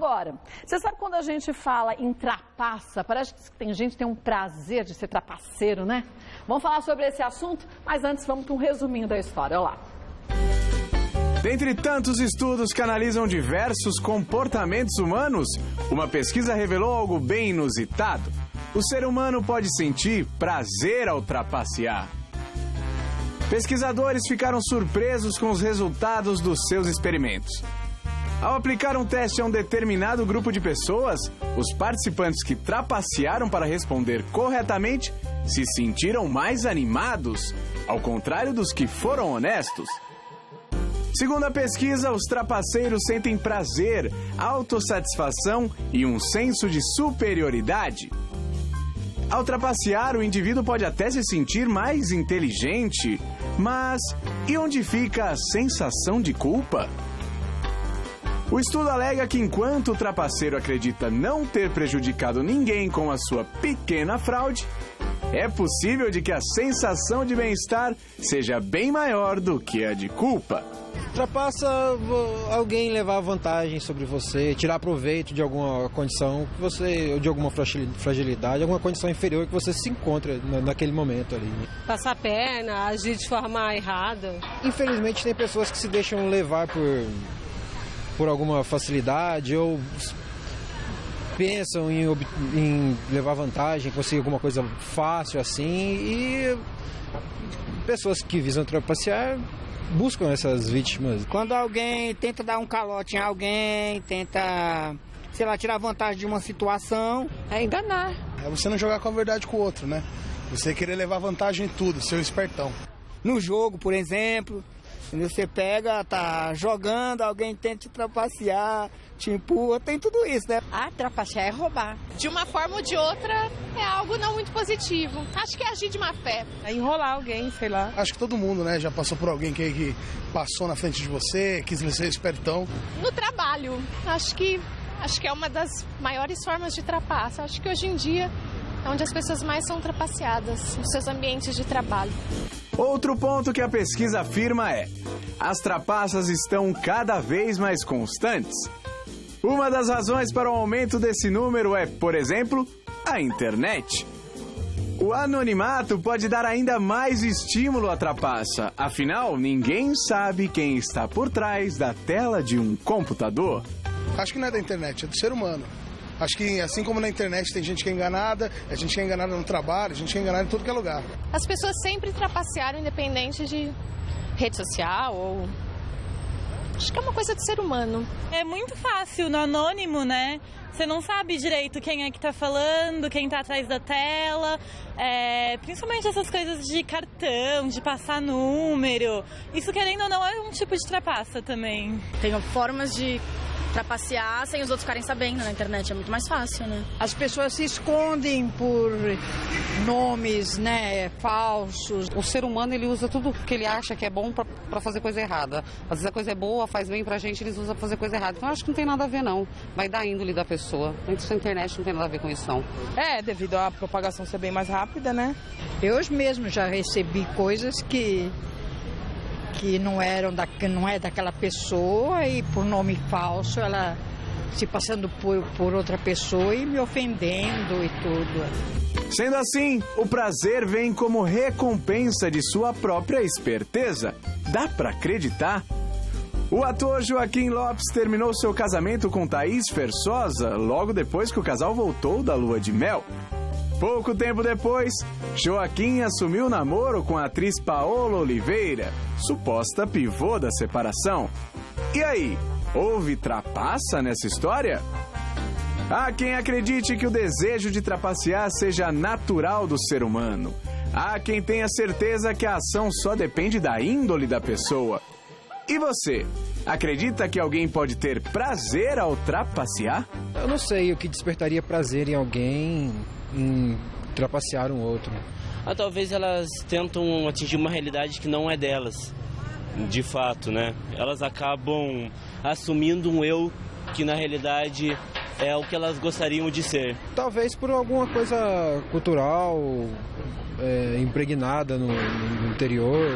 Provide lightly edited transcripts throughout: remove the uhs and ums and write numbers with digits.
Agora, você sabe quando a gente fala em trapaça, parece que tem gente que tem um prazer de ser trapaceiro, né? Vamos falar sobre esse assunto, mas antes vamos para um resuminho da história, olha lá. Dentre tantos estudos que analisam diversos comportamentos humanos, uma pesquisa revelou algo bem inusitado. O ser humano pode sentir prazer ao trapacear. Pesquisadores ficaram surpresos com os resultados dos seus experimentos. Ao aplicar um teste a um determinado grupo de pessoas, os participantes que trapacearam para responder corretamente se sentiram mais animados, ao contrário dos que foram honestos. Segundo a pesquisa, os trapaceiros sentem prazer, autossatisfação e um senso de superioridade. Ao trapacear, o indivíduo pode até se sentir mais inteligente, mas e onde fica a sensação de culpa? O estudo alega que enquanto o trapaceiro acredita não ter prejudicado ninguém com a sua pequena fraude, é possível de que a sensação de bem-estar seja bem maior do que a de culpa. Trapaça alguém levar vantagem sobre você, tirar proveito de alguma condição que você, ou de alguma fragilidade, alguma condição inferior que você se encontra naquele momento ali. Passar a perna, agir de forma errada. Infelizmente tem pessoas que se deixam levar por alguma facilidade ou pensam em levar vantagem, conseguir alguma coisa fácil assim, e pessoas que visam trapacear buscam essas vítimas. Quando alguém tenta dar um calote em alguém, tenta, sei lá, tirar vantagem de uma situação, é enganar. É você não jogar com a verdade com o outro, né? Você querer levar vantagem em tudo, ser espertão. No jogo, por exemplo, você pega, tá jogando, alguém tenta te trapacear, te empurra, tem tudo isso, né? Trapacear é roubar. De uma forma ou de outra, é algo não muito positivo. Acho que é agir de má fé. É enrolar alguém, sei lá. Acho que todo mundo, né, já passou por alguém que passou na frente de você, quis ser espertão. No trabalho, acho que é uma das maiores formas de trapaça. Acho que hoje em dia é onde as pessoas mais são trapaceadas, nos seus ambientes de trabalho. Outro ponto que a pesquisa afirma é: as trapaças estão cada vez mais constantes. Uma das razões para o aumento desse número é, por exemplo, a internet. O anonimato pode dar ainda mais estímulo à trapaça, afinal, ninguém sabe quem está por trás da tela de um computador. Acho que não é da internet, é do ser humano. Acho que assim como na internet tem gente que é enganada, a gente é enganada no trabalho, a gente é enganada em tudo que é lugar. As pessoas sempre trapacearam independente de rede social ou... Acho que é uma coisa de ser humano. É muito fácil no anônimo, né? Você não sabe direito quem é que tá falando, quem tá atrás da tela. Principalmente essas coisas de cartão, de passar número. Isso, querendo ou não, é um tipo de trapaça também. Tem formas de trapacear sem os outros ficarem sabendo na internet, é muito mais fácil, né? As pessoas se escondem por nomes, né, falsos. O ser humano, ele usa tudo que ele acha que é bom pra fazer coisa errada. Às vezes a coisa é boa, faz bem pra gente, eles usam pra fazer coisa errada. Então eu acho que não tem nada a ver, não. Vai da índole da pessoa. Isso na internet não tem nada a ver com isso, não. Devido à propagação ser bem mais rápida, né? Eu mesmo já recebi coisas que não é daquela pessoa e por nome falso ela se passando por outra pessoa e me ofendendo e tudo. Sendo assim, o prazer vem como recompensa de sua própria esperteza. Dá pra acreditar? O ator Joaquim Lopes terminou seu casamento com Thaís Versosa logo depois que o casal voltou da lua de mel. Pouco tempo depois, Joaquim assumiu o namoro com a atriz Paola Oliveira, suposta pivô da separação. E aí, houve trapaça nessa história? Há quem acredite que o desejo de trapacear seja natural do ser humano. Há quem tenha certeza que a ação só depende da índole da pessoa. E você, acredita que alguém pode ter prazer ao trapacear? Eu não sei o que despertaria prazer em alguém em trapacear um outro. Talvez elas tentam atingir uma realidade que não é delas, de fato, né? Elas acabam assumindo um eu que na realidade é o que elas gostariam de ser. Talvez por alguma coisa cultural impregnada no interior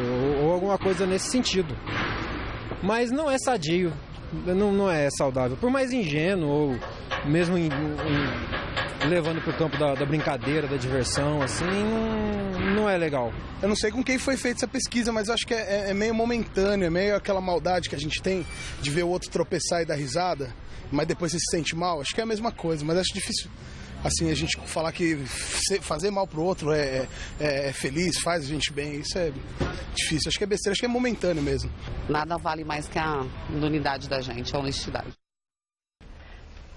ou alguma coisa nesse sentido. Mas não é sadio. não é saudável. Por mais ingênuo ou mesmo levando para o campo da brincadeira, da diversão, assim, não é legal. Eu não sei com quem foi feita essa pesquisa, mas acho que é meio momentâneo, é meio aquela maldade que a gente tem de ver o outro tropeçar e dar risada, mas depois você se sente mal. Acho que é a mesma coisa, mas acho difícil, assim, a gente falar que fazer mal pro outro é feliz, faz a gente bem, isso é difícil. Acho que é besteira, acho que é momentâneo mesmo. Nada vale mais que a unidade da gente, a honestidade.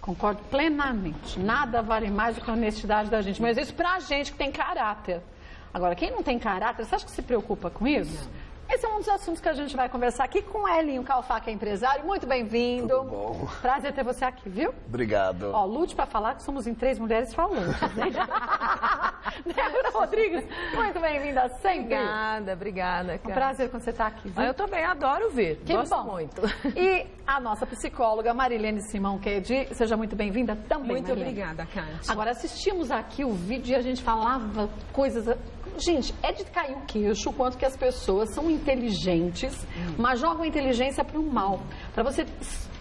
Concordo plenamente. Nada vale mais do que a honestidade da gente. Mas isso pra gente que tem caráter. Agora, quem não tem caráter, você acha que se preocupa com isso? Esse é um dos assuntos que a gente vai conversar aqui com o Elinho Calfá, que é empresário. Muito bem-vindo. Tudo bom. Prazer ter você aqui, viu? Obrigado. Ó, lute para falar que somos em 3 mulheres falantes, né? Débora Rodrigues, muito bem-vinda sempre. Obrigada. Um prazer quando você está aqui, viu? Eu também adoro ver, gosto muito. E a nossa psicóloga Marilene Simão Kedi, seja muito bem-vinda também, Muito Marilene. obrigada, Kátia. Agora, assistimos aqui o vídeo e a gente falava coisas... Gente, é de cair o queixo o quanto que as pessoas são inteligentes, mas jogam a inteligência para o mal. Para você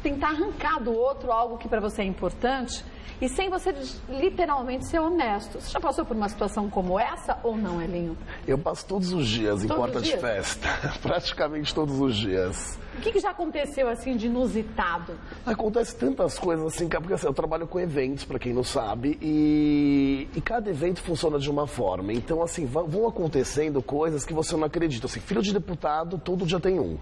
tentar arrancar do outro algo que para você é importante e sem você literalmente ser honesto. Você já passou por uma situação como essa ou não, Elinho? Eu passo todos os dias em porta de festa, praticamente todos os dias. O que já aconteceu assim de inusitado? Acontece tantas coisas assim, porque assim, eu trabalho com eventos, para quem não sabe, e cada evento funciona de uma forma. Então, assim, vão acontecendo coisas que você não acredita. Assim, filho de deputado, todo dia tem um.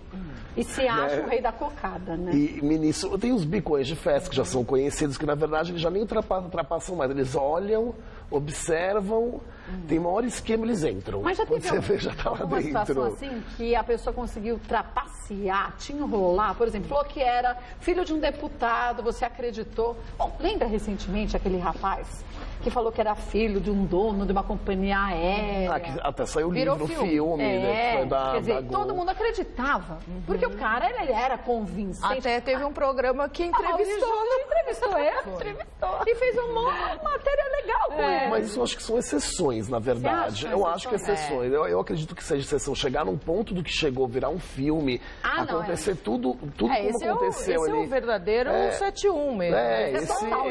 E se acha o rei da cocada, né? E ministro, tem os bicões de festa que já são conhecidos, que na verdade eles já nem ultrapassam mais. Eles olham, observam, tem maior esquema, eles entram. Mas já quando teve você vê, já tá lá alguma situação dentro. assim que a pessoa conseguiu trapacear, te enrolar? Por exemplo, falou que era filho de um deputado, você acreditou. Bom, lembra recentemente aquele rapaz que falou que era filho de um dono de uma companhia aérea? Que até saiu o Virou livro, filme, né, que foi quer dizer, da todo mundo acreditava, porque o cara ele era convincente. Até teve um programa que entrevistou ele. Entrevistou. E fez uma matéria legal com ele. Mas isso eu acho que são exceções, na verdade. Eu acho que exceções. Eu acredito que seja exceção. Chegar num ponto do que chegou, virar um filme, acontecer tudo como aconteceu. Esse é o verdadeiro 71 mesmo.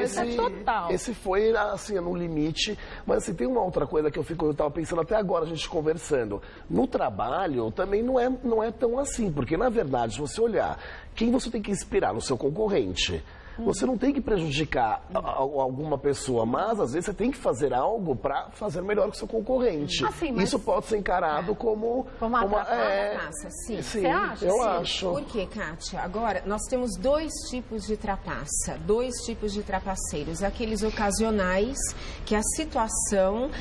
Esse é total. Esse foi, assim, no limite. Mas, assim, tem uma outra coisa que eu estava pensando até agora, a gente conversando. No trabalho, também não é tão assim. Porque, na verdade, se você olhar, quem você tem que inspirar no seu concorrente? Você não tem que prejudicar alguma pessoa, mas às vezes você tem que fazer algo para fazer melhor que o seu concorrente. Isso pode ser encarado como uma trapaça, sim. Você acha? Eu acho. Por quê, Kátia? Agora, nós temos 2 tipos de trapaça, 2 tipos de trapaceiros. Aqueles ocasionais, que a situação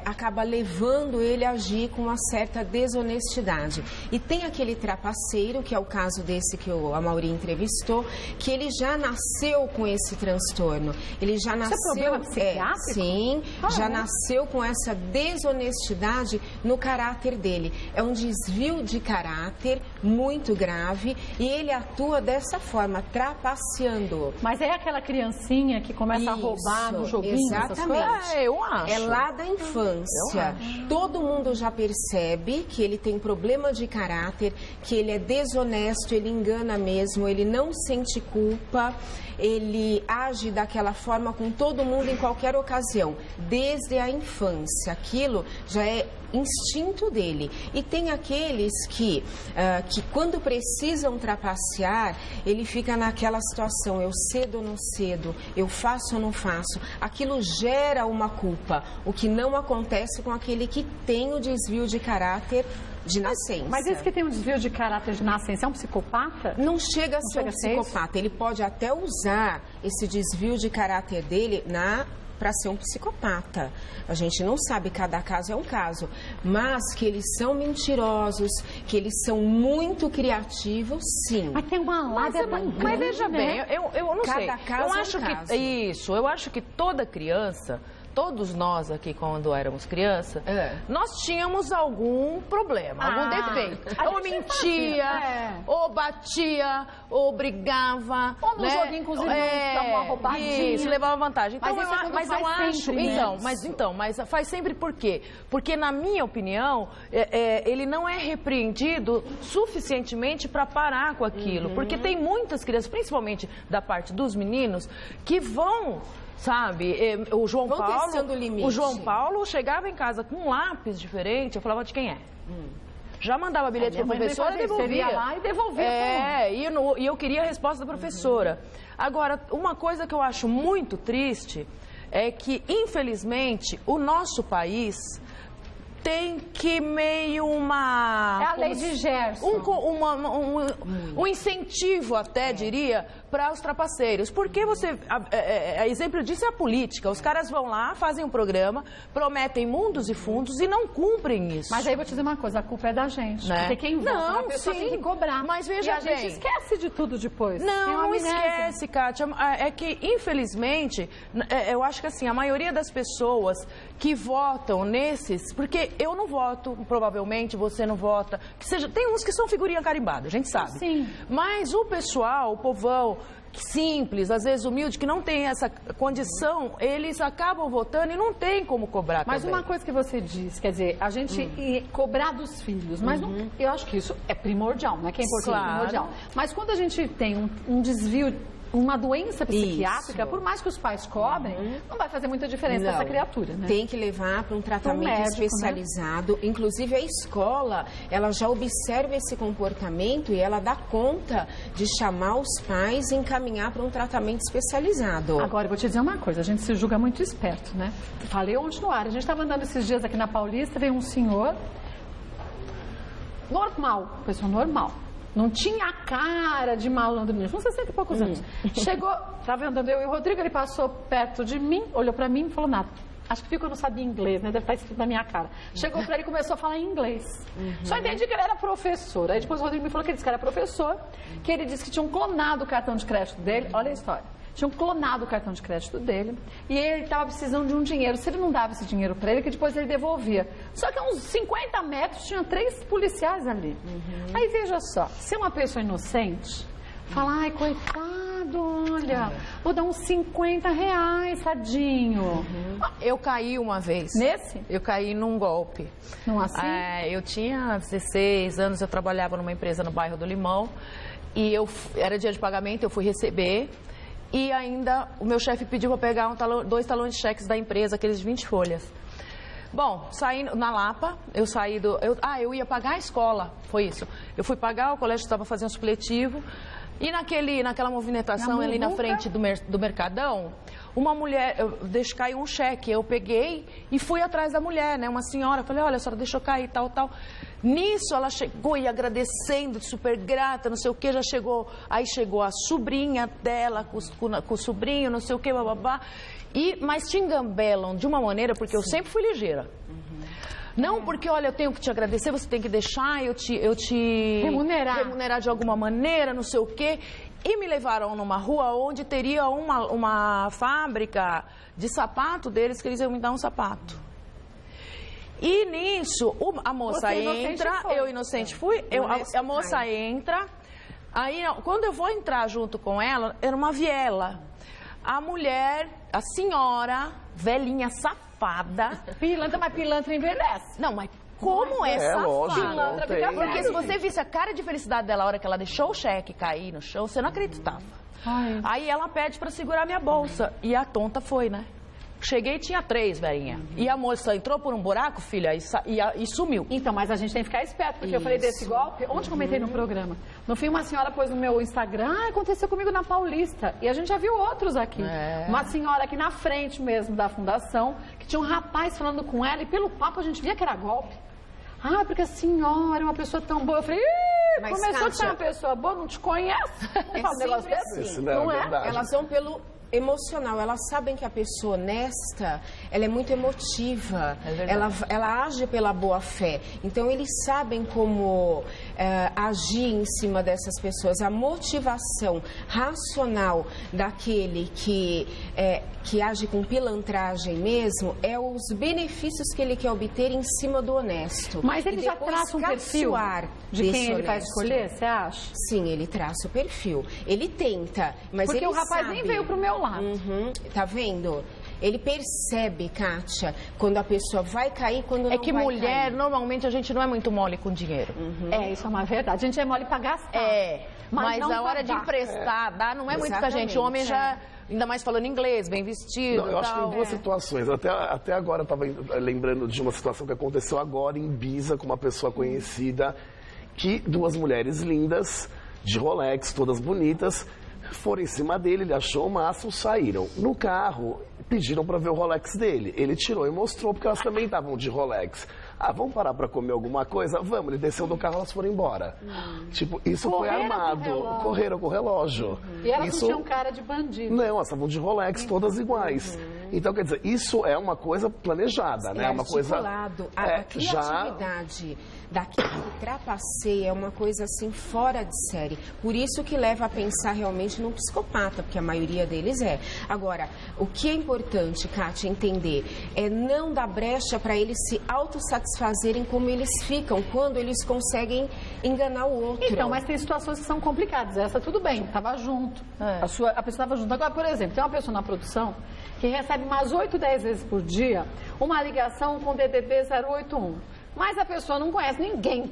acaba levando ele a agir com uma certa desonestidade. E tem aquele trapaceiro, que é o caso desse que a Mauri entrevistou, que ele já nasceu com esse transtorno. Ele já nasceu... Isso é problema psiquiátrico? Sim, já nasceu com essa desonestidade no caráter dele. É um desvio de caráter muito grave e ele atua dessa forma, trapaceando. Mas é aquela criancinha que começa a roubar no joguinho? Exatamente. Eu acho. É lá da infância. Todo mundo já percebe que ele tem problema de caráter, que ele é desonesto, ele engana mesmo, ele não sente culpa, ele age daquela forma com todo mundo em qualquer ocasião, desde a infância. Aquilo já é instinto dele. E tem aqueles que quando precisam trapacear, ele fica naquela situação, eu cedo ou não cedo, eu faço ou não faço. Aquilo gera uma culpa, o que não acontece com aquele que tem o desvio de caráter de nascença. Mas esse que tem um desvio de caráter de nascença é um psicopata? Não chega a ser um psicopata. Ele pode até usar esse desvio de caráter dele para ser um psicopata. A gente não sabe, cada caso é um caso. Mas que eles são mentirosos, que eles são muito criativos, sim. Mas tem uma lábia Mas veja bem, eu não sei. Cada caso eu acho é um caso. eu acho que toda criança todos nós aqui, quando éramos criança, nós tínhamos algum problema, algum defeito. Ou mentia, ou batia, ou brigava. Ou no joguinho com os irmãos, uma roubadinha. Isso, levava vantagem. Então, mas eu acho... Mas faz sempre por quê? Porque, na minha opinião, ele não é repreendido suficientemente para parar com aquilo. Porque tem muitas crianças, principalmente da parte dos meninos, que vão... Sabe, o João Paulo chegava em casa com um lápis diferente, eu falava de quem é. Já mandava bilhete para a professora e devolvia. Lá e devolvia. E eu queria a resposta da professora. Agora, uma coisa que eu acho muito triste é que, infelizmente, o nosso país tem que meio uma... É a lei de Gerson. Um incentivo até, diria, para os trapaceiros. Porque você... exemplo disso é a política. Os caras vão lá, fazem um programa, prometem mundos e fundos e não cumprem isso. Mas aí vou te dizer uma coisa, a culpa é da gente. Né? Porque quem vota, a pessoa tem que cobrar. Mas veja bem. A gente esquece de tudo depois. Não esquece, Kátia. É que, infelizmente, eu acho que assim, a maioria das pessoas que votam nesses... Porque eu não voto, provavelmente você não vota. Tem uns que são figurinha carimbada, a gente sabe. Sim. Mas o pessoal, o povão simples, às vezes humilde, que não tem essa condição, eles acabam votando e não tem como cobrar Mas também. uma coisa que você diz, quer dizer, a gente cobrar dos filhos, mas não, eu acho que isso é primordial, não é que é importante, é primordial. Mas quando a gente tem um desvio, uma doença psiquiátrica, por mais que os pais cobrem, não vai fazer muita diferença para essa criatura, né? Tem que levar para um tratamento médico, especializado. Né? Inclusive, a escola, ela já observa esse comportamento e ela dá conta de chamar os pais e encaminhar para um tratamento especializado. Agora, eu vou te dizer uma coisa, a gente se julga muito esperto, né? Falei ontem no ar, a gente estava andando esses dias aqui na Paulista, veio um senhor normal, pessoa normal. Não tinha a cara de malandro mesmo, uns 60 e poucos anos. Chegou, estava andando eu e o Rodrigo, ele passou perto de mim, olhou para mim e não falou nada. Acho que viu que eu não sabia inglês, né? Deve estar escrito na minha cara. Chegou para ele e começou a falar em inglês. Só entendi que ele era professor. Aí depois o Rodrigo me falou que ele disse que era professor, que ele disse que tinham clonado o cartão de crédito dele. Olha a história. Tinham clonado o cartão de crédito dele e ele estava precisando de um dinheiro. Se ele não dava esse dinheiro para ele, que depois ele devolvia. Só que a uns 50 metros tinha 3 policiais ali. Aí veja só, se uma pessoa inocente fala, ai, coitado, olha, vou dar uns 50 reais, tadinho. Eu caí uma vez. Nesse? Eu caí num golpe. Não assim? Eu tinha 16 anos, eu trabalhava numa empresa no bairro do Limão e era dia de pagamento, eu fui receber. E ainda o meu chefe pediu para pegar 2 talões de cheques da empresa, aqueles de 20 folhas. Bom, saindo na Lapa, eu saí do... eu ia pagar a escola, foi isso. Eu fui pagar, o colégio estava fazendo supletivo. E naquela movimentação ali na frente do Mercadão, uma mulher, eu deixei cair um cheque, eu peguei e fui atrás da mulher, né? Uma senhora, falei, olha, a senhora deixou cair, tal. Nisso ela chegou e agradecendo, super grata, não sei o que, já chegou, aí chegou a sobrinha dela com o sobrinho, não sei o que, bababá. Mas te engambelam de uma maneira, porque eu sempre fui ligeira. Não porque, olha, eu tenho que te agradecer, você tem que deixar eu te remunerar de alguma maneira, não sei o quê. E me levaram numa rua onde teria uma fábrica de sapato deles, que eles iam me dar um sapato. E nisso, a moça entra, eu inocente fui, a moça entra, aí quando eu vou entrar junto com ela, era uma viela. A mulher, a senhora, velhinha, safada. Pilantra, mas pilantra envelhece. Não, mas como é safada? Lógico, porque se você visse a cara de felicidade dela a hora que ela deixou o cheque cair no chão, você não acreditava. Aí ela pede pra segurar minha bolsa. E a tonta foi, né? Cheguei e tinha 3, velhinha. E a moça entrou por um buraco, filha, e sumiu. Então, mas a gente tem que ficar esperto, porque eu falei desse golpe, ontem comentei no programa. No fim, uma senhora pôs no meu Instagram, aconteceu comigo na Paulista. E a gente já viu outros aqui. Uma senhora aqui na frente mesmo da fundação, que tinha um rapaz falando com ela, e pelo papo a gente via que era golpe. Porque a senhora é uma pessoa tão boa. Eu falei, começou a ser uma pessoa boa, não te conhece. Não fala um negócio desse? Não é? Elas vão pelo emocional. Elas sabem que a pessoa honesta, ela é muito emotiva, ela age pela boa fé. Então, eles sabem como agir em cima dessas pessoas. A motivação racional daquele que age com pilantragem mesmo é os benefícios que ele quer obter em cima do honesto. Mas ele já traça um perfil de quem ele vai escolher, você acha? Sim, ele traça o perfil. Ele tenta, mas porque ele o rapaz nem veio pro meu lado. Tá vendo? Ele percebe, Kátia, quando a pessoa vai cair, quando não vai cair. É que mulher, normalmente, a gente não é muito mole com dinheiro. Isso é uma verdade. A gente é mole pra gastar. Mas não a hora de emprestar, dar, não é muito com a gente. O homem já, ainda mais falando inglês, bem vestido. Não, eu acho que tem duas situações. Até agora eu estava lembrando de uma situação que aconteceu agora em Ibiza com uma pessoa conhecida, que duas mulheres lindas, de Rolex, todas bonitas, foram em cima dele, ele achou o máximo, saíram. No carro, pediram para ver o Rolex dele. Ele tirou e mostrou, porque elas também estavam de Rolex. Vamos parar para comer alguma coisa? Vamos. Ele desceu do carro, elas foram embora. Tipo, isso foi armado. Correram com o relógio. E elas não tinham cara de bandido. Não, elas estavam de Rolex, todas iguais. Então, quer dizer, isso é uma coisa planejada, né? Uma coisa... A criatividade daquele que trapaceia é uma coisa assim fora de série. Por isso que leva a pensar realmente num psicopata, porque a maioria deles é. Agora, o que é importante, Kátia, entender é não dar brecha para eles se autossatisfazerem como eles ficam quando eles conseguem enganar o outro. Então, mas tem situações que são complicadas. Essa tudo bem, estava junto. A pessoa estava junto. Agora, por exemplo, tem uma pessoa na produção que recebe umas 8, 10 vezes por dia uma ligação com DDD 081. Mas a pessoa não conhece ninguém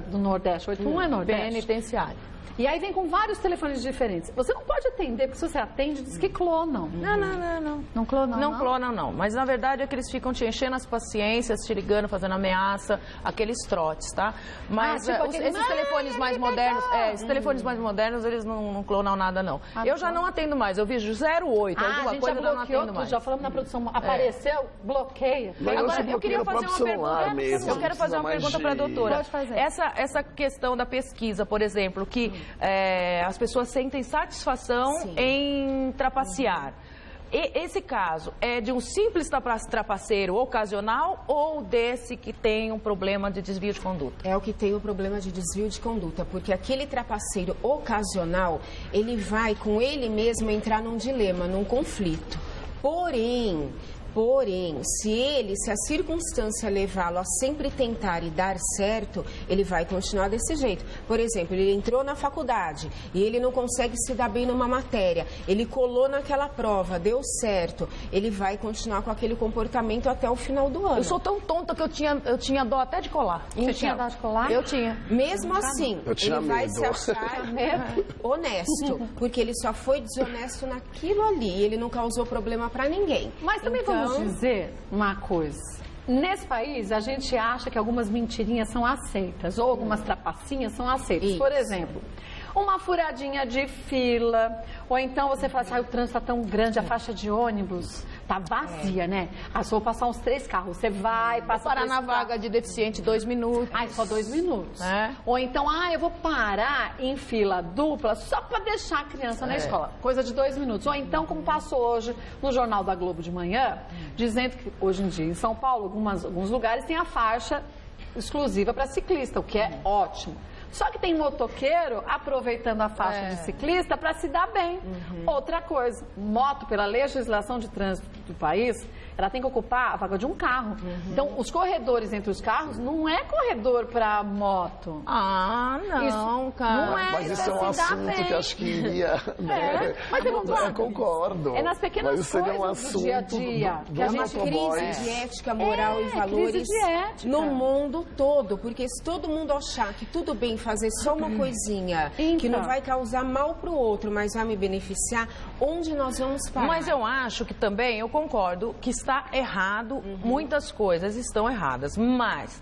do Nordeste. 81 é Nordeste. Penitenciário. E aí vem com vários telefones diferentes. Você não pode atender, porque se você atende, diz que clonam. Não. Não clonam, não? Não clonam, não. Mas, na verdade, é que eles ficam te enchendo as paciências, te ligando, fazendo ameaça, aqueles trotes, tá? Mas esses telefones mais modernos, esses telefones mais modernos, eles não clonam nada, não. Eu já não atendo mais. Eu vejo 08, alguma coisa, eu não atendo mais. Já falamos na produção, apareceu, bloqueia. Agora, eu queria fazer uma pergunta. Eu quero fazer uma pergunta para a doutora. Pode fazer. Essa questão da pesquisa, por exemplo, que as pessoas sentem satisfação em trapacear. Esse caso é de um simples trapaceiro ocasional ou desse que tem um problema de desvio de conduta? É o que tem o problema de desvio de conduta, porque aquele trapaceiro ocasional, ele vai com ele mesmo entrar num dilema, num conflito. Porém, se a circunstância levá-lo a sempre tentar e dar certo, ele vai continuar desse jeito. Por exemplo, ele entrou na faculdade e ele não consegue se dar bem numa matéria. Ele colou naquela prova, deu certo. Ele vai continuar com aquele comportamento até o final do ano. Eu sou tão tonta que eu tinha dó até de colar. Você tinha dó de colar? Eu tinha. Mesmo assim, ele vai se achar honesto, porque ele só foi desonesto naquilo ali. Ele não causou problema pra ninguém. Mas também vamos dizer uma coisa. Nesse país, a gente acha que algumas mentirinhas são aceitas, ou algumas trapacinhas são aceitas. Por exemplo, uma furadinha de fila, ou então você fala assim, o trânsito está tão grande, a faixa de ônibus tá vazia, né? Só vou passar uns 3 carros. Você vai, passa... Vou parar na vaga de deficiente 2 minutos. Só 2 minutos. Ou então, eu vou parar em fila dupla só para deixar a criança na escola. Coisa de 2 minutos. Ou então, como passou hoje no Jornal da Globo de manhã, dizendo que hoje em dia em São Paulo, alguns lugares tem a faixa exclusiva para ciclista, o que é ótimo. Só que tem motoqueiro aproveitando a faixa de ciclista para se dar bem. Outra coisa, moto, pela legislação de trânsito do país, ela tem que ocupar a vaga de um carro. Então, os corredores entre os carros não é corredor para moto. Não, cara. Não é. Mas isso é um assunto que acho que iria... Mas eu eu concordo. É nas pequenas coisas do dia a dia. Que a gente crise de ética, moral e valores no mundo todo. Porque se todo mundo achar que tudo bem fazer só uma coisinha que não vai causar mal para o outro, mas vai me beneficiar, onde nós vamos parar? Mas eu acho que também, eu concordo, que está errado, muitas coisas estão erradas, mas...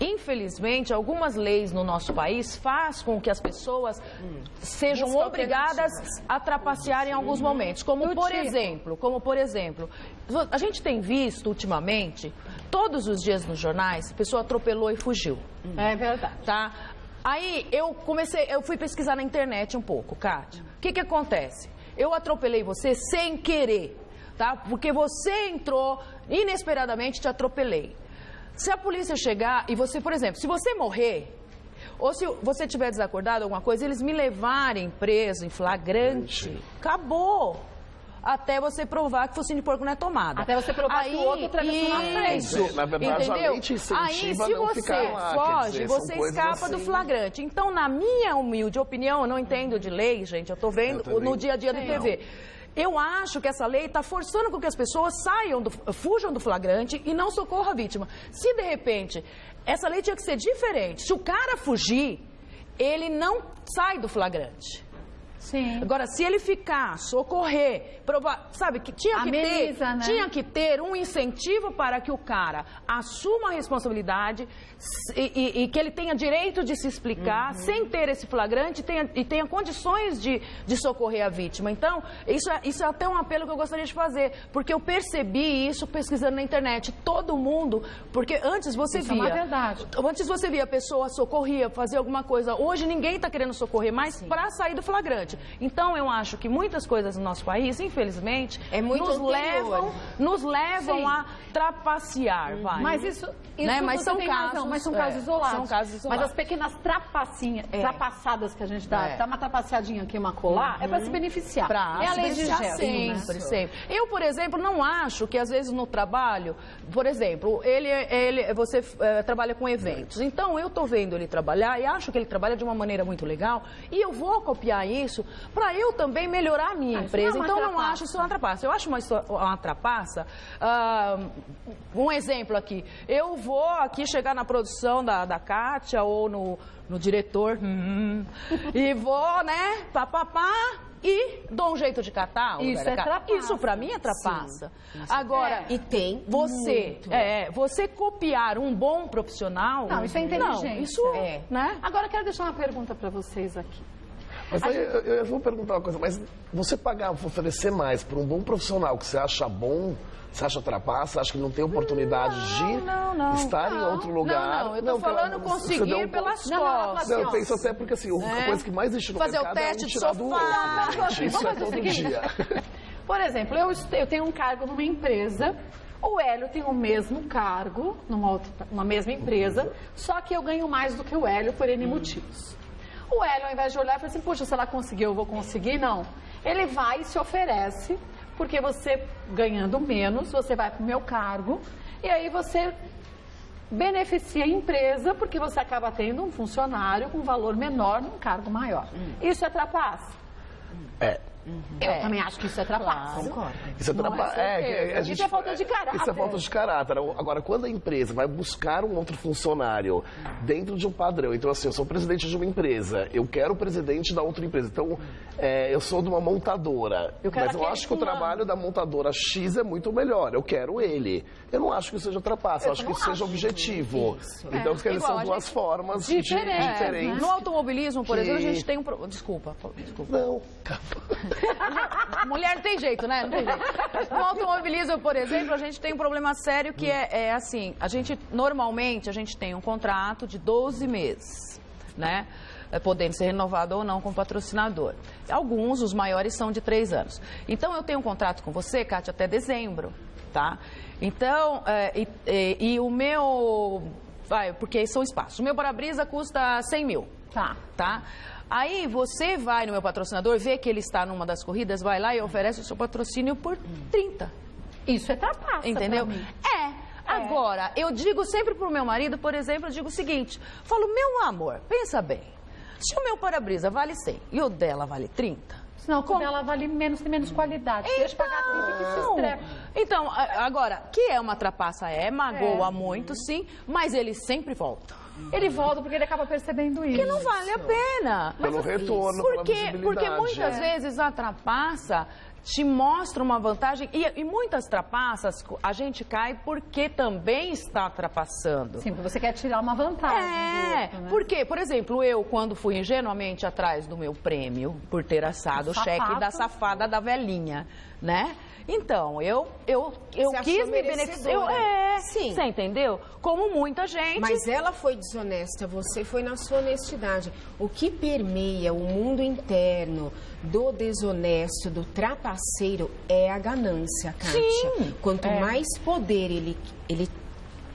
Infelizmente, algumas leis no nosso país fazem com que as pessoas sejam obrigadas a trapacear em alguns momentos. Como por exemplo, a gente tem visto ultimamente, todos os dias nos jornais, a pessoa atropelou e fugiu. É verdade. Tá? Aí eu fui pesquisar na internet um pouco, Kátia. O que acontece? eu atropelei você sem querer, tá? Porque você entrou inesperadamente, te atropelei. Se a polícia chegar e você, por exemplo, se você morrer, ou se você tiver desacordado, alguma coisa, eles me levarem preso em flagrante, acabou. Até você provar que focinho de porco não é tomada. Até você provar que o outro atravessou na frente. Isso, na verdade, entendeu? a lei te incentiva Aí, se a não você ficar lá, foge, quer dizer, você são escapa coisas do assim. flagrante. Então, na minha humilde opinião, eu não entendo de lei, gente, eu tô vendo no dia a dia do TV. Eu acho que essa lei está forçando com que as pessoas fujam do flagrante e não socorram a vítima. Se, de repente, essa lei tinha que ser diferente. Se o cara fugir, ele não sai do flagrante. Sim. Agora, se ele ficar, socorrer, provar, sabe, que tinha que ter um incentivo para que o cara assuma a responsabilidade e que ele tenha direito de se explicar sem ter esse flagrante e tenha condições de socorrer a vítima. Então, isso é até um apelo que eu gostaria de fazer, porque eu percebi isso pesquisando na internet. Todo mundo, porque antes você via... Isso é uma verdade. Antes você via a pessoa socorria, fazia alguma coisa. Hoje ninguém está querendo socorrer mais para sair do flagrante. Então, eu acho que muitas coisas no nosso país, infelizmente, nos levam a trapacear, vai. Mas isso né? Mas são casos, razão, mas são casos isolados. São casos isolados. Mas as pequenas trapaçadas que a gente dá, dá uma trapaceadinha aqui, uma colar, é para se beneficiar. É a lei de gesto. Sempre. Eu, por exemplo, não acho que às vezes no trabalho, por exemplo, você trabalha com eventos. Então, eu estou vendo ele trabalhar e acho que ele trabalha de uma maneira muito legal e eu vou copiar isso para eu também melhorar a minha empresa. Então, eu não acho isso uma trapaça. Eu acho uma trapaça. Um exemplo aqui. Eu vou aqui chegar na produção da Kátia ou no diretor e vou, né, e dou um jeito de catar. Isso é trapaça. Isso pra mim é trapaça. Sim. Agora, E tem você copiar um bom profissional... Não, isso é inteligente. Não, isso né? Agora, eu quero deixar uma pergunta para vocês aqui. Mas aí, eu vou perguntar uma coisa, mas você oferecer mais para um bom profissional que você acha bom, você acha trapaça, acha que não tem oportunidade de estar em outro lugar? Não, eu tô falando conseguir pelas costas. Não, eu penso até porque, assim, a coisa que mais existe no mercado o teste é tirar do outro. Gente, isso é todo dia. Por exemplo, eu tenho um cargo numa empresa, o Hélio tem o mesmo cargo numa mesma empresa, só que eu ganho mais do que o Hélio por N motivos. O Hélio, ao invés de olhar e falar assim, puxa, se ela conseguiu, eu vou conseguir, não. Ele vai e se oferece, porque você, ganhando menos, você vai para o meu cargo, e aí você beneficia a empresa, porque você acaba tendo um funcionário com valor menor num cargo maior. Isso é trapaça? Eu também acho que isso é trapaça. Concordo. Isso é trapaça. Isso é falta de caráter. Isso é falta de caráter. Agora, quando a empresa vai buscar um outro funcionário dentro de um padrão, então assim, eu sou presidente de uma empresa, eu quero o presidente da outra empresa, então eu sou de uma montadora, mas eu acho que o trabalho da montadora X é muito melhor, eu quero ele. Eu não acho que isso seja trapaça, eu acho que isso seja objetivo. Então, são duas formas diferentes. No automobilismo, por exemplo, a gente tem um... Desculpa. Não. Mulher não tem jeito, né? Não tem jeito. No automobilismo, por exemplo, a gente tem um problema sério que é assim, normalmente a gente tem um contrato de 12 meses, né? Podendo ser renovado ou não com o patrocinador. Alguns, os maiores, são de 3 anos. Então, eu tenho um contrato com você, Kátia, até dezembro, tá? Então, o meu... porque são espaços. O meu para-brisa custa 100 mil. Tá? Aí você vai no meu patrocinador, vê que ele está numa das corridas, vai lá e oferece o seu patrocínio por 30. Isso é trapaça. Entendeu? Agora, eu digo sempre pro meu marido, por exemplo, eu digo o seguinte, falo, meu amor, pensa bem, se o meu para-brisa vale 100 e o dela vale 30... Senão, como ela vale menos, tem menos qualidade. Deixa pagar 30 que se estressa. Então, agora, que é uma trapaça, magoa muito, sim, mas ele sempre volta. Ele volta porque ele acaba percebendo isso. Que não vale a pela Pelo retorno, pela visibilidade. Porque muitas vezes a trapaça te mostra uma vantagem e muitas trapaças a gente cai porque também está trapaçando. Sim, porque você quer tirar uma vantagem. Do outro, né? Porque, por exemplo, eu quando fui ingenuamente atrás do meu prêmio por ter assado o cheque da safada da velhinha, né? Então, eu quis me beneficiar. Sim. Você entendeu? Como muita gente. Mas ela foi desonesta, você foi na sua honestidade. O que permeia o mundo interno do desonesto, do trapaceiro, é a ganância, Kátia. Sim. Quanto mais poder ele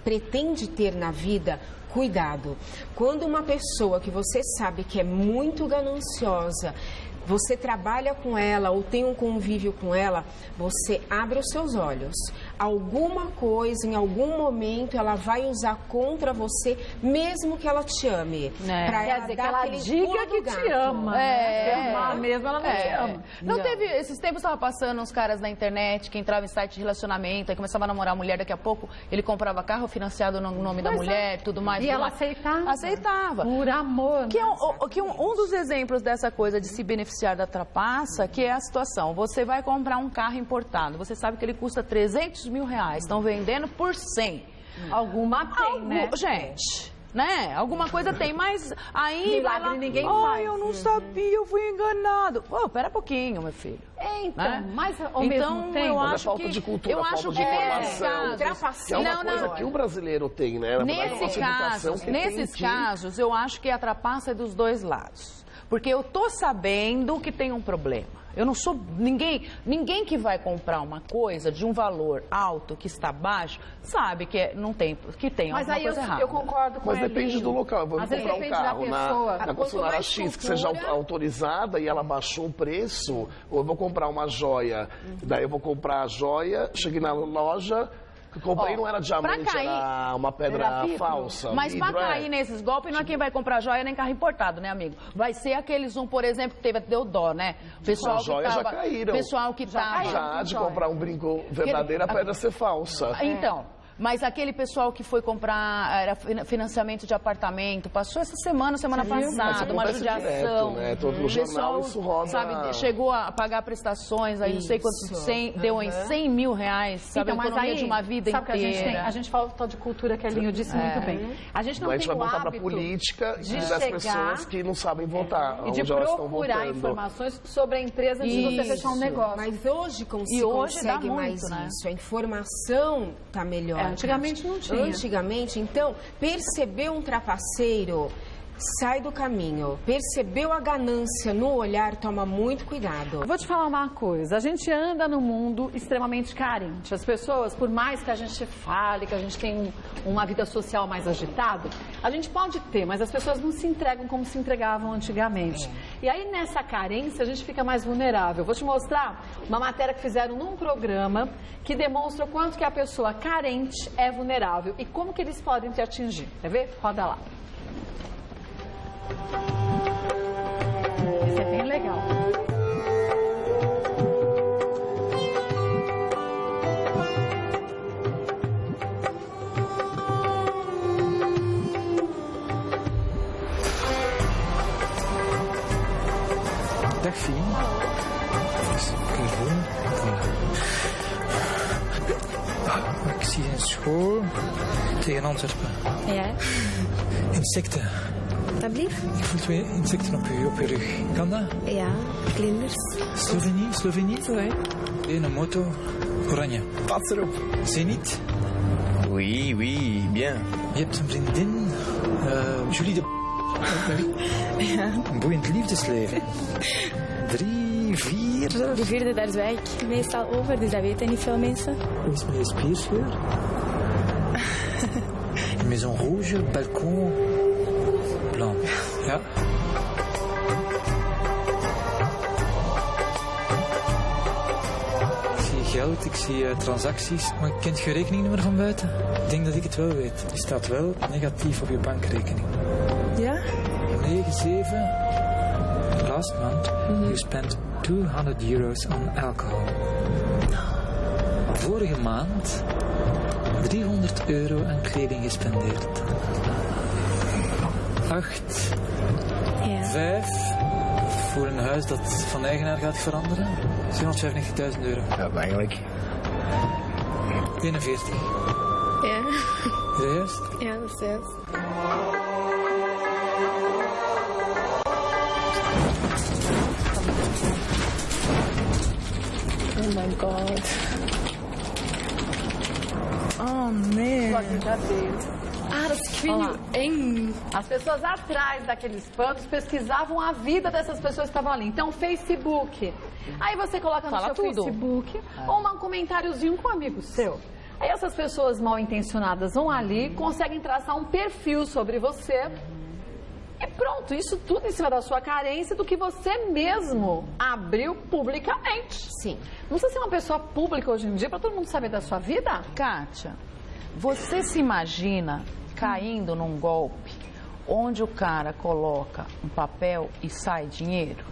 pretende ter na vida, cuidado. Quando uma pessoa que você sabe que é muito gananciosa, você trabalha com ela ou tem um convívio com ela, você abre os seus olhos. Alguma coisa, em algum momento, ela vai usar contra você, mesmo que ela te ame. Quer dizer, que ela diga que te ama. Amar mesmo, ela não te ama. Não teve, esses tempos estava passando uns caras na internet que entravam em site de relacionamento, aí começava a namorar a mulher, daqui a pouco ele comprava carro financiado no nome da mulher, tudo mais. E ela aceitava. Aceitava. Por amor. Que um dos exemplos dessa coisa de se beneficiar da trapaça, que é a situação. Você vai comprar um carro importado, você sabe que ele custa 300 mil reais, estão vendendo por 100. Alguma tem, né? Gente, né? Alguma coisa tem, mas aí milagre lá, ninguém faz. eu não sabia, eu fui enganado. Pô, pera pouquinho, meu filho. Então, mas ao então, mesmo tempo... eu acho falta que de cultura, eu falta acho de que informação. É uma coisa que o brasileiro tem, né? Nesses casos, eu acho que a trapaça é dos dois lados. Porque eu tô sabendo que tem um problema. Eu não sou ninguém que vai comprar uma coisa de um valor alto que está baixo, sabe que tem alguma coisa errada. Eu concordo com Mas depende do local. Eu vou Às comprar um carro na concessionária X que seja cultura... autorizada e ela baixou o preço, ou eu vou comprar uma joia, daí eu vou comprar a joia, cheguei na loja, comprei, não era diamante, era uma pedra falsa. Mas para cair nesses golpes, não é quem vai comprar joia nem carro importado, né, amigo? Vai ser aqueles por exemplo, que deu dó, né? Pessoal que joias já caíram. Pessoal que Já de comprar um brinco verdadeiro, a pedra ser falsa. Então... Mas aquele pessoal que foi comprar, era financiamento de apartamento, passou essa semana passada, uma judiação. Direto, né? Todo no jornal isso roda. Sabe, chegou a pagar prestações, aí não sei quantos, deu em 100 mil reais, sabe, então, a economia de uma vida inteira. A gente fala de cultura, que a Linho disse muito bem. A gente não tem o hábito vai voltar para a política e das pessoas que não sabem votar, e de procurar informações sobre a empresa antes de você fechar um negócio. Mas hoje consegue mais isso. A informação está melhor. Antigamente não tinha. Antigamente, então, percebeu um trapaceiro, sai do caminho. Percebeu a ganância no olhar, toma muito cuidado. Vou te falar uma coisa, a gente anda num mundo extremamente carente. As pessoas, por mais que a gente fale, que a gente tem uma vida social mais agitada, a gente pode ter, mas as pessoas não se entregam como se entregavam antigamente. E aí, nessa carência, a gente fica mais vulnerável. Vou te mostrar uma matéria que fizeram num programa que demonstra o quanto que a pessoa carente é vulnerável e como que eles podem te atingir. Quer ver? Roda lá. Isso é bem legal. Dag Fien. Ik zie een school tegen Antwerpen. Ja. Insecten. Alsjeblieft. Ik voel 2 insecten op je rug. Kan dat? Ja, vlinders. Slovenië? Sorry. Een moto oranje. Pas erop. Zenit? Oui, bien. Je hebt een vriendin, Julie de... Ja. Een boeiend liefdesleven. 3, 4... De 4e, daar zwijg ik meestal over, dus dat weten niet veel mensen. Hoe is met je spierscheur? Maison rouge, balkon... Blanc. Ja. Ik zie geld, ik zie transacties, maar kent je rekeningnummer van buiten? Ik denk dat ik het wel weet. Die staat wel negatief op je bankrekening. Ja? 97. Last month, you spent €200 on alcohol. Vorige maand €300 aan kleding gespendeerd. 8. Ja. 5. Voor een huis dat van eigenaar gaat veranderen. €295.000. Ja, eigenlijk. 41. Ja. Is dat juist? Ja, dat is juist. Oh my God. Oh man. As pessoas atrás daqueles panos pesquisavam a vida dessas pessoas que estavam ali. Então, Facebook. Aí você coloca no seu Facebook ou um comentáriozinho com um amigo seu. Aí essas pessoas mal intencionadas vão ali, conseguem traçar um perfil sobre você. E pronto, isso tudo em cima da sua carência, do que você mesmo abriu publicamente. Sim. Não precisa ser uma pessoa pública hoje em dia para todo mundo saber da sua vida? Kátia, você se imagina caindo num golpe onde o cara coloca um papel e sai dinheiro?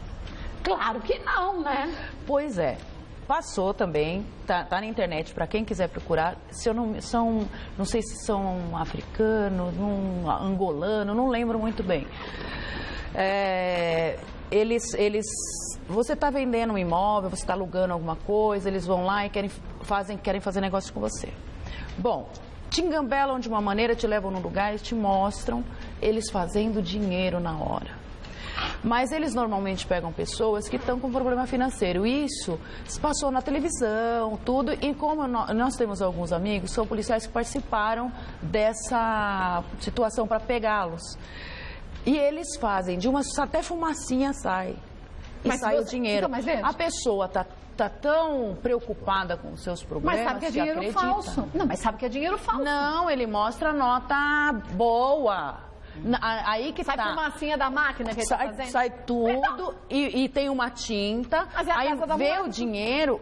Claro que não, né? Pois é. Passou também, tá na internet para quem quiser procurar. Não sei se são africanos, angolano, não lembro muito bem. Você está vendendo um imóvel, você está alugando alguma coisa, eles vão lá e querem fazer negócio com você. Bom, te engambelam de uma maneira, te levam num lugar e te mostram eles fazendo dinheiro na hora. Mas eles normalmente pegam pessoas que estão com problema financeiro. Isso se passou na televisão, tudo. E como nós temos alguns amigos, são policiais que participaram dessa situação para pegá-los. E eles fazem, até fumacinha sai. E sai o dinheiro. A pessoa tá tão preocupada com os seus problemas. Mas sabe que é dinheiro falso. Não, mas sabe que é dinheiro falso. Não, ele mostra a nota boa. Aí que sai tá. Sai fumacinha da máquina que ele tá fazendo? Sai tudo e tem uma tinta. Mas é a aí casa da vê o dinheiro.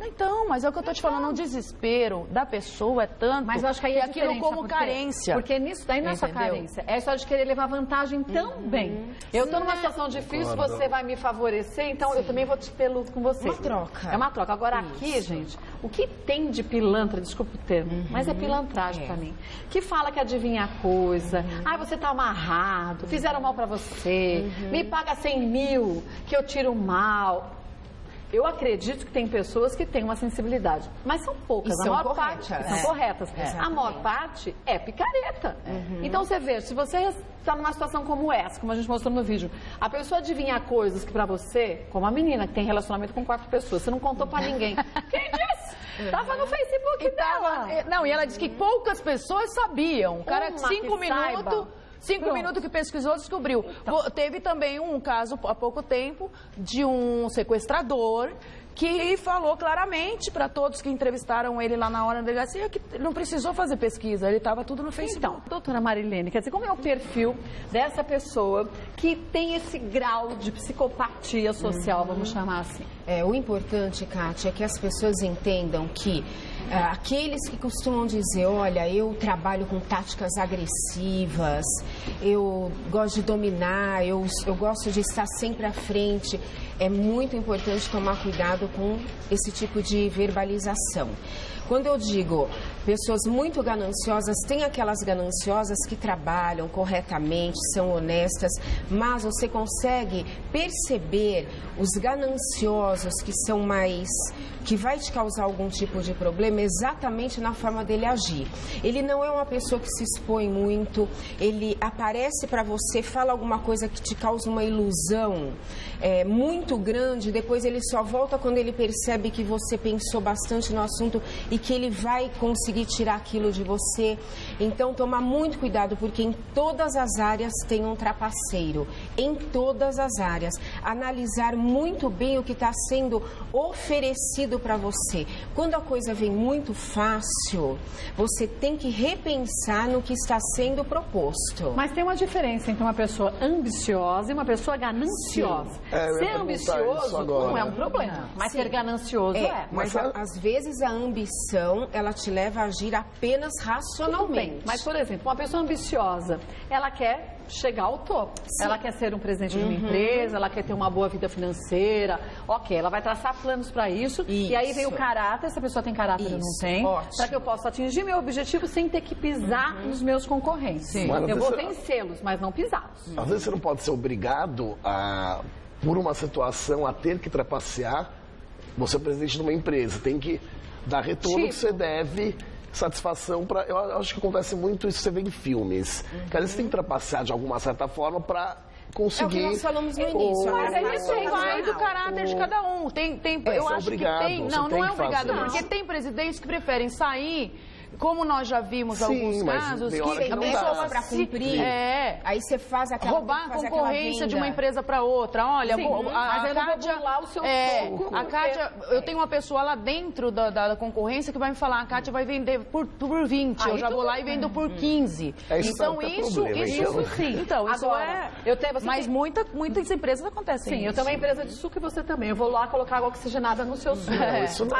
Então, mas é o que eu tô te falando, o desespero da pessoa é tanto. Mas eu acho que aí é aquilo como carência. Porque nisso daí não é só carência. É só de querer levar vantagem também. Eu tô numa situação difícil, você vai me favorecer, então eu também vou te ter luto com você. Uma troca. É uma troca. Agora aqui, gente, o que tem de pilantra, desculpa o termo, mas é pilantragem pra mim. Que fala que adivinha a coisa. Ai, você tá amarrado, fizeram mal pra você, me paga 100 mil, que eu tiro mal. Eu acredito que tem pessoas que têm uma sensibilidade, mas são poucas. E a maior parte são corretas. A maior parte é picareta. Então você vê, se você está numa situação como essa, como a gente mostrou no vídeo, a pessoa adivinha coisas que pra você, como a menina que tem relacionamento com 4 pessoas, você não contou pra ninguém. Quem disse? Tava no Facebook dela. Não, e ela disse que poucas pessoas sabiam. O cara, 5 minutos... 5 minutos que pesquisou, descobriu. Então. Teve também um caso há pouco tempo de um sequestrador que falou claramente para todos que entrevistaram ele lá na hora da delegacia que não precisou fazer pesquisa, ele estava tudo no Facebook. Então, doutora Marilene, quer dizer, como é o perfil dessa pessoa que tem esse grau de psicopatia social, vamos chamar assim? O importante, Kátia, é que as pessoas entendam que aqueles que costumam dizer, olha, eu trabalho com táticas agressivas, eu gosto de dominar, eu gosto de estar sempre à frente, é muito importante tomar cuidado com esse tipo de verbalização. Quando eu digo pessoas muito gananciosas, tem aquelas gananciosas que trabalham corretamente, são honestas, mas você consegue perceber os gananciosos que são mais... que vai te causar algum tipo de problema exatamente na forma dele agir. Ele não é uma pessoa que se expõe muito, ele aparece para você, fala alguma coisa que te causa uma ilusão muito grande, depois ele só volta quando ele percebe que você pensou bastante no assunto e que ele vai conseguir tirar aquilo de você. Então, tomar muito cuidado, porque em todas as áreas tem um trapaceiro. Em todas as áreas. Analisar muito bem o que está sendo oferecido para você. Quando a coisa vem muito fácil, você tem que repensar no que está sendo proposto. Mas tem uma diferença entre uma pessoa ambiciosa e uma pessoa gananciosa. Ser ambicioso não é um problema, mas ser ganancioso é. Mas às vezes a ambição, ela te leva a agir apenas racionalmente. Mas, por exemplo, uma pessoa ambiciosa, ela quer chegar ao topo. Sim. Ela quer ser um presidente de uma empresa, ela quer ter uma boa vida financeira. Ok, ela vai traçar planos para isso. E aí vem o caráter, se a pessoa tem caráter ou não tem, para que eu possa atingir meu objetivo sem ter que pisar nos meus concorrentes. Sim. Eu vou vencê-los, mas não pisá-los. Às vezes você não pode ser obrigado a, por uma situação, a ter que trapacear. Você é presidente de uma empresa, tem que dar retorno que você deve, satisfação para... Eu acho que acontece muito isso, você vê em filmes. Que às vezes você tem que trapacear de alguma certa forma para conseguir... É o que nós falamos no início. Mas aí isso vai do caráter de cada um. Eu acho que tem... Não é obrigado, porque tem presidentes que preferem sair... Como nós já vimos alguns casos, que a pessoa para cumprir, aí você faz aquela roubar a concorrência de uma empresa para outra. Olha, a Kátia, eu tenho uma pessoa lá dentro da concorrência que vai me falar, a Kátia vai vender por 20, eu já vou lá e vendo por 15. Então isso sim. Então, isso mas muitas empresas acontecem. Sim, eu tenho uma empresa de suco e você também. Eu vou lá colocar água oxigenada no seu suco. Isso não.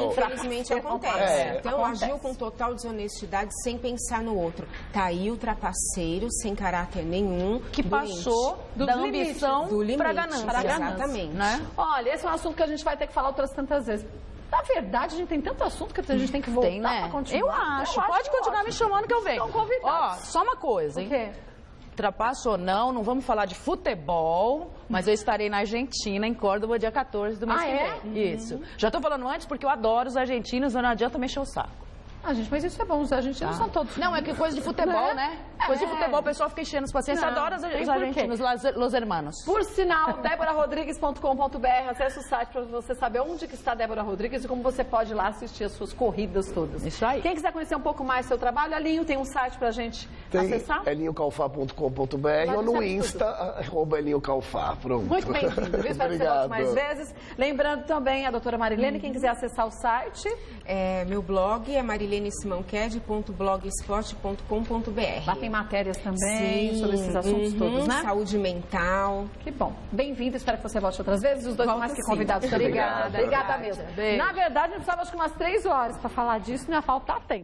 Infelizmente acontece. Então, agiu com total desonestidade, sem pensar no outro. Tá aí o trapaceiro, sem caráter nenhum. Que passou da ambição para a ganância. Exatamente. Né? Olha, esse é um assunto que a gente vai ter que falar outras tantas vezes. Na verdade, a gente tem tanto assunto que a gente tem que voltar para continuar. Eu acho. Pode continuar me chamando que eu venho. Ó, só uma coisa, hein? O quê? Trapaço ou não vamos falar de futebol, mas eu estarei na Argentina, em Córdoba, dia 14 do mês que vem. Isso. Já tô falando antes porque eu adoro os argentinos, não adianta mexer o saco. Gente, mas isso é bom, os argentinos são todos... Não, é que coisa de futebol, né? Coisa de futebol, o pessoal fica enchendo os pacientes, adora os argentinos, los hermanos. Por sinal, deborarodrigues.com.br, acesse o site para você saber onde que está Débora Rodrigues e como você pode ir lá assistir as suas corridas todas. Isso aí. Quem quiser conhecer um pouco mais do seu trabalho, Alinho tem um site pra gente acessar? elinhocalfá.com.br ou no Insta, @elinhocalfá. Pronto. Muito bem-vindo, espero que você volte mais vezes. Lembrando também a doutora Marilene, quem quiser acessar o site... meu blog é marilene.simão.blogspot.com.br. Lá tem matérias também sobre esses assuntos todos, né? Saúde mental. Que bom. Bem-vindo, espero que você volte outras vezes. Os dois mais que convidados. Obrigada mesmo. Beijo. Na verdade, a gente precisava acho que umas 3 horas para falar disso, não ia faltar tempo.